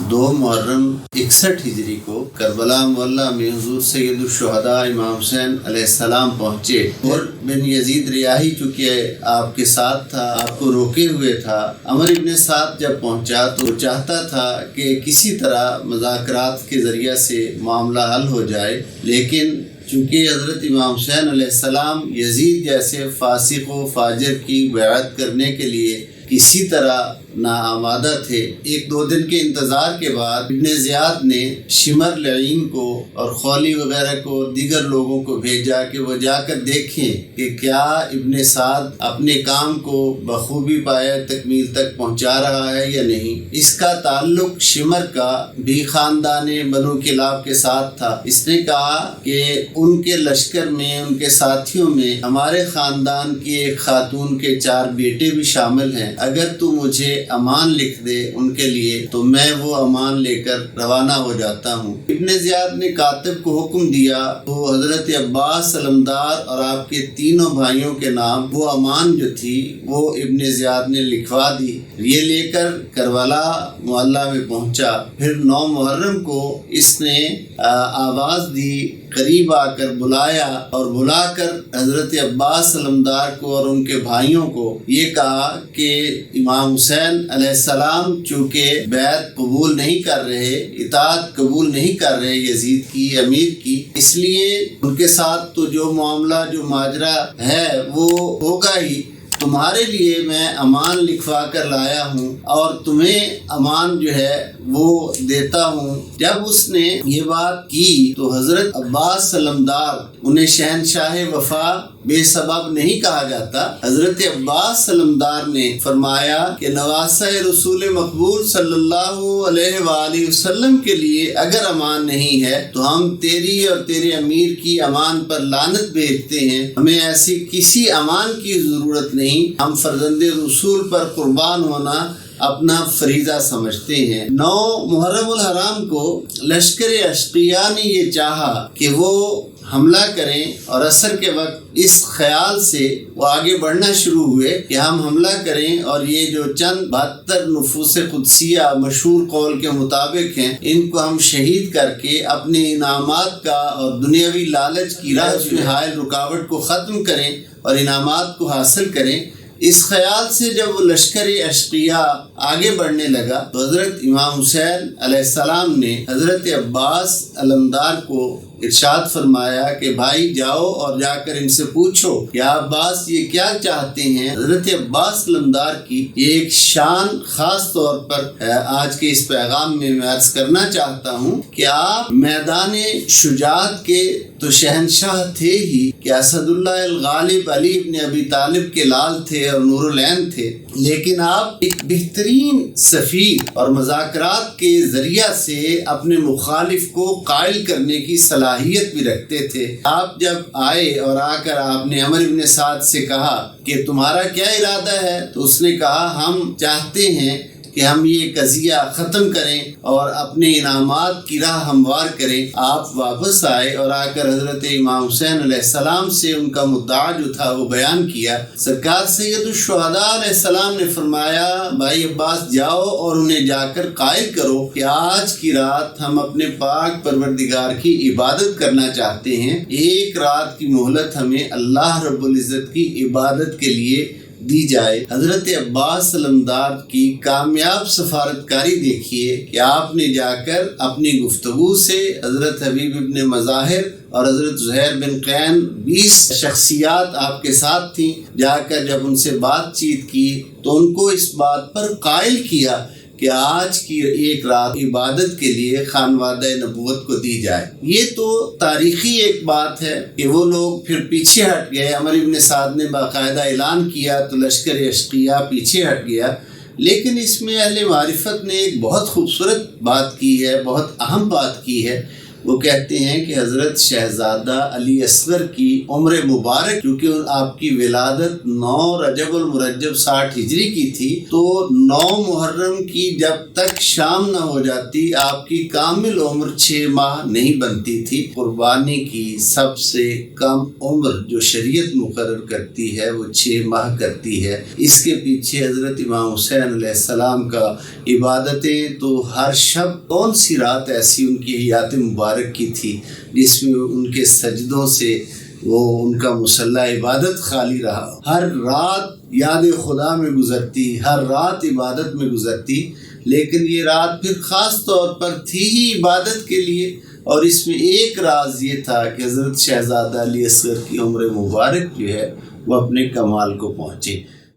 2 محرم 61 ہجری کو کربلا معلیٰ میں حضور سید الشہداء امام حسین علیہ السلام پہنچے اور بن یزید ریاحی چونکہ آپ کے ساتھ تھا، آپ کو روکے ہوئے تھا۔ عمر ابن سعد جب پہنچا تو وہ چاہتا تھا کہ کسی طرح مذاکرات کے ذریعے سے معاملہ حل ہو جائے، لیکن چونکہ حضرت امام حسین علیہ السلام یزید جیسے فاسق و فاجر کی بیعت کرنے کے لیے کسی طرح ناآمادہ تھے، 1-2 دن کے انتظار کے بعد ابن زیاد نے شمر لعین کو اور خولی وغیرہ کو دیگر لوگوں کو بھیجا کہ وہ جا کر دیکھیں کہ کیا ابن سعد اپنے کام کو بخوبی پایا تکمیل تک پہنچا رہا ہے یا نہیں۔ اس کا تعلق شمر کا بھی خاندان بنو کلاب کے ساتھ تھا۔ اس نے کہا کہ ان کے لشکر میں، ان کے ساتھیوں میں ہمارے خاندان کی ایک خاتون کے 4 بیٹے بھی شامل ہیں، اگر تو مجھے امان لکھ دے ان کے لیے تو میں وہ امان لے کر روانہ ہو جاتا ہوں۔ ابن زیاد نے کاتب کو حکم دیا تو حضرت عباس علمدار اور آپ کے 3 بھائیوں کے نام وہ امان جو تھی وہ ابن زیاد نے لکھوا دی۔ یہ لے کر کربلا معلیٰ میں پہنچا۔ پھر 9 محرم کو اس نے آواز دی، قریب آ کر بلایا اور بلا کر حضرت عباس علمدار کو اور ان کے بھائیوں کو یہ کہا کہ امام حسین علیہ السلام چونکہ بیعت قبول نہیں کر رہے، اطاعت قبول نہیں کر رہے یزید کی، امیر کی، اس لیے ان کے ساتھ تو جو معاملہ جو ماجرا ہے وہ ہوگا ہی۔ تمہارے لیے میں امان لکھوا کر لایا ہوں اور تمہیں امان جو ہے وہ دیتا ہوں۔ جب اس نے یہ بات کی تو حضرت عباس علمدار، انہیں شہنشاہ وفا بے سبب نہیں کہا جاتا، حضرت عباس علمدار نے فرمایا کہ نواسہ رسول مقبول صلی اللہ علیہ وآلہ وسلم کے لیے اگر امان نہیں ہے تو ہم تیری اور تیرے امیر کی امان پر لعنت بھیجتے ہیں، ہمیں ایسی کسی امان کی ضرورت نہیں، ہم فرزند رسول پر قربان ہونا اپنا فریضہ سمجھتے ہیں۔ 9 محرم الحرام کو لشکر اشقیاء نے یہ چاہا کہ وہ حملہ کریں اور عصر کے وقت اس خیال سے وہ آگے بڑھنا شروع ہوئے کہ ہم حملہ کریں اور یہ جو چند 72 نفوس قدسیہ مشہور قول کے مطابق ہیں ان کو ہم شہید کر کے اپنے انعامات کا اور دنیاوی لالچ کی راہ میں حائل رکاوٹ کو ختم کریں اور انعامات کو حاصل کریں۔ اس خیال سے جب وہ لشکر اشقیاء آگے بڑھنے لگا تو حضرت امام حسین علیہ السلام نے حضرت عباس علمدار کو ارشاد فرمایا کہ بھائی جاؤ اور جا کر ان سے پوچھو کہ عباس یہ کیا چاہتے ہیں۔ حضرت عباس علمدار کی یہ ایک شان خاص طور پر آج کے اس پیغام میں عرض کرنا چاہتا ہوں کہ آپ میدان شجاعت کے تو شہنشاہ تھے ہی کہ اسد اللہ الغالب علی ابن ابی طالب کے لال تھے اور نور العین تھے، لیکن آپ ایک بہترین سفیر اور مذاکرات کے ذریعہ سے اپنے مخالف کو قائل کرنے کی صلاحیت بھی رکھتے تھے۔ آپ جب آئے اور آ کر آپ نے عمر ابن سعد سے کہا کہ تمہارا کیا ارادہ ہے تو اس نے کہا ہم چاہتے ہیں کہ ہم یہ قضیہ ختم کریں اور اپنے انعامات کی راہ ہموار کریں۔ آپ واپس آئے اور آ کر حضرت امام حسین علیہ السلام سے ان کا مدعا جو تھا وہ بیان کیا۔ سرکار سید الشہداء علیہ السلام نے فرمایا بھائی عباس جاؤ اور انہیں جا کر قائل کرو کہ آج کی رات ہم اپنے پاک پروردگار کی عبادت کرنا چاہتے ہیں، ایک رات کی مہلت ہمیں اللہ رب العزت کی عبادت کے لیے دی جائے۔ حضرت عباس علمدار کی کامیاب سفارتکاری دیکھیے کہ آپ نے جا کر اپنی گفتگو سے حضرت حبیب ابن مظاہر اور حضرت زہیر بن قین 20 شخصیات آپ کے ساتھ تھیں، جا کر جب ان سے بات چیت کی تو ان کو اس بات پر قائل کیا کہ آج کی ایک رات عبادت کے لیے خانوادہ نبوت کو دی جائے۔ یہ تو تاریخی ایک بات ہے کہ وہ لوگ پھر پیچھے ہٹ گئے۔ عمر ابن سعد نے باقاعدہ اعلان کیا تو لشکر اشقیاء پیچھے ہٹ گیا، لیکن اس میں اہل معرفت نے ایک بہت خوبصورت بات کی ہے، بہت اہم بات کی ہے۔ وہ کہتے ہیں کہ حضرت شہزادہ علی اصغر کی عمر مبارک، کیونکہ آپ کی ولادت 9 رجب المرجب 60 ہجری کی تھی، تو 9 محرم کی جب تک شام نہ ہو جاتی آپ کی کامل عمر 6 ماہ نہیں بنتی تھی۔ قربانی کی سب سے کم عمر جو شریعت مقرر کرتی ہے وہ 6 ماہ کرتی ہے۔ اس کے پیچھے حضرت امام حسین علیہ السلام کا عبادتیں تو ہر شب کون سی رات ایسی ان کی حیات مبارک کی تھی جس میں ان کے سجدوں سے وہ ان کا مسلح عبادت خالی رہا، ہر رات یاد خدا میں گزرتی، ہر رات عبادت میں گزرتی، لیکن یہ رات پھر خاص طور پر تھی ہی عبادت کے لیے۔ اور اس میں ایک راز یہ تھا کہ حضرت شہزادہ علی اصغر کی عمر مبارک جو ہے وہ اپنے کمال کو پہنچے۔